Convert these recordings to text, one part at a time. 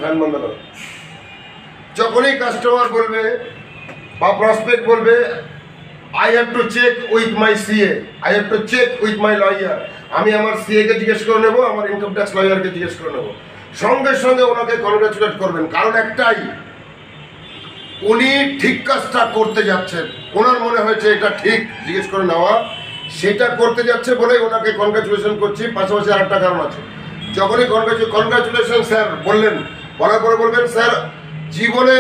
Fan বন্ধ করো। যখনই কাস্টমার বলবে বা প্রসপেক্ট বলবে I have to check with my CA, I have to check with my lawyer, আমি আমার সিএকে জিজ্ঞেস করে নেবো, আমার ইনকাম ট্যাক্স লয়ারকে জিজ্ঞেস করে নেবো, সঙ্গে সঙ্গে ওনাকে কনগ্রাচুলেট করবেন। কারণ একটাই, উনি ঠিক কাজটা করতে যাচ্ছেন, ওনার মনে হয়েছে এটা ঠিক জিজ্ঞেস করে নেওয়া, সেটা করতে যাচ্ছে বলেই ওনাকে কনগ্রাচুলেশন করছি। পাশাপাশি আর একটা কারণ আছে, যখনই কনগ্রাচুলেশন স্যার বললেন, বলার পরে বলবেন স্যার জীবনে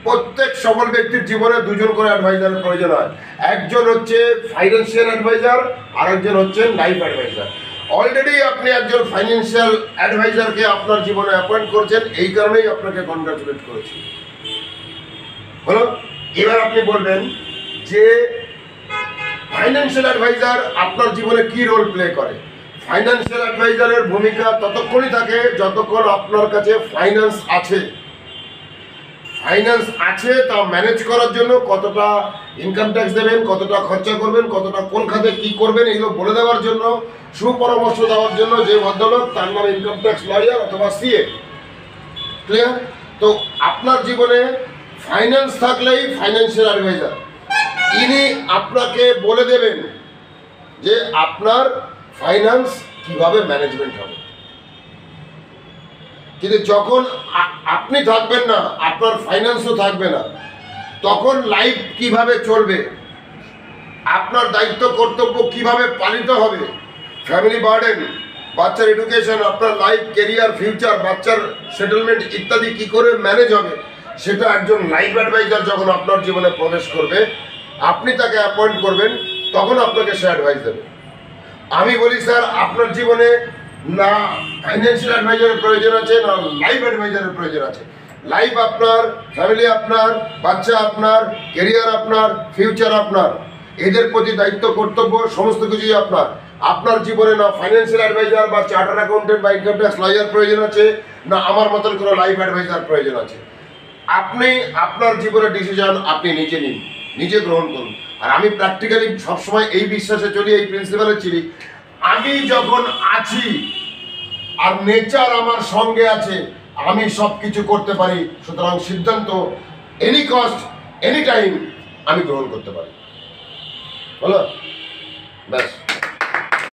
প্রত্যেক সফল ব্যক্তির জীবনে দুজন করে অ্যাডভাইজারের প্রয়োজন হয়। একজন হচ্ছে ফাইন্যান্সিয়াল অ্যাডভাইজার, আর একজন হচ্ছে লাইফ অ্যাডভাইজার। অলরেডি আপনি একজন ফাইন্যান্সিয়াল অ্যাডভাইজারকে আপনার জীবনে অ্যাপয়েন্ট করেছেন, এই কারণেই আপনাকে কনগ্রাচুলেট করেছি। হলো, এবার আপনি বলবেন যে ফাইন্যান্সিয়াল অ্যাডভাইজার আপনার জীবনে কি রোল প্লে করে। ফাইন্যান্সিয়াল অ্যাডভাইজারের ভূমিকা ততক্ষণই থাকে যতক্ষণ আপনার কাছে ফাইন্যান্স আছে। ফাইন্যান্স আছে তা ম্যানেজ করার জন্য কতটা ইনকাম ট্যাক্স দেবেন, কতটা খরচা করবেন, কতটা কোন খাতে কী করবেন, এগুলো বলে দেওয়ার জন্য, সুপরামর্শ দেওয়ার জন্য যে ভদ্রলোক, তার নাম ইনকাম ট্যাক্স লয়ার অথবা সিএ। ক্লিয়ার? তো আপনার জীবনে ফাইন্যান্স থাকলেই ফাইন্যান্সিয়াল অ্যাডভাইজার, ইনি আপনাকে বলে দেবেন যে আপনার ফাইন্যান্স কিভাবে ম্যানেজমেন্ট হবে। কিন্তু যখন আপনি থাকবেন না, আপনার ফাইন্যান্সও থাকবে না, তখন লাইফ কিভাবে চলবে, আপনার দায়িত্ব কর্তব্য কিভাবে পালিত হবে, ফ্যামিলি বার্ডেন, বাচ্চার এডুকেশন, আপনার লাইফ, কেরিয়ার, ফিউচার, বাচ্চার সেটেলমেন্ট ইত্যাদি কি করে ম্যানেজ হবে, সেটা একজন লাইফ অ্যাডভাইজার যখন আপনার জীবনে প্রবেশ করবে, আপনি তাকে অ্যাপয়েন্ট করবেন, তখন আপনাকে সে অ্যাডভাইস দেবে। আমি বলি স্যার আপনার জীবনে না ফাইন্যান্সিয়াল অ্যাডভাইজারের প্রয়োজন আছে, না লাইফ অ্যাডভাইজারের প্রয়োজন আছে। লাইফ আপনার, ফ্যামিলি আপনার, বাচ্চা আপনার, কেরিয়ার আপনার, ফিউচার আপনার, এদের প্রতি দায়িত্ব কর্তব্য সমস্ত কিছুই আপনার। আপনার জীবনে না ফাইন্যান্সিয়াল অ্যাডভাইজার বা চার্টার্ড অ্যাকাউন্টেন্ট বা ইনকাম ট্যাক্স লয়ার প্রয়োজন আছে, না আমার মতন কোনো লাইফ অ্যাডভাইজার প্রয়োজন আছে। আপনি আপনার জীবনের ডিসিশন আপনি নিজে নিন, নিজে গ্রহণ করুন। আর আমি প্র্যাকটিক্যালি সবসময় এই বিশ্বাসে চলি, এই প্রিন্সিপালে চলি, আমি যখন আছি আর নেচার আমার সঙ্গে আছে, আমি সব কিছু করতে পারি। সুতরাং সিদ্ধান্ত এনি কস্ট, এনি টাইম আমি গ্রহণ করতে পারি। বলো, ব্যাস।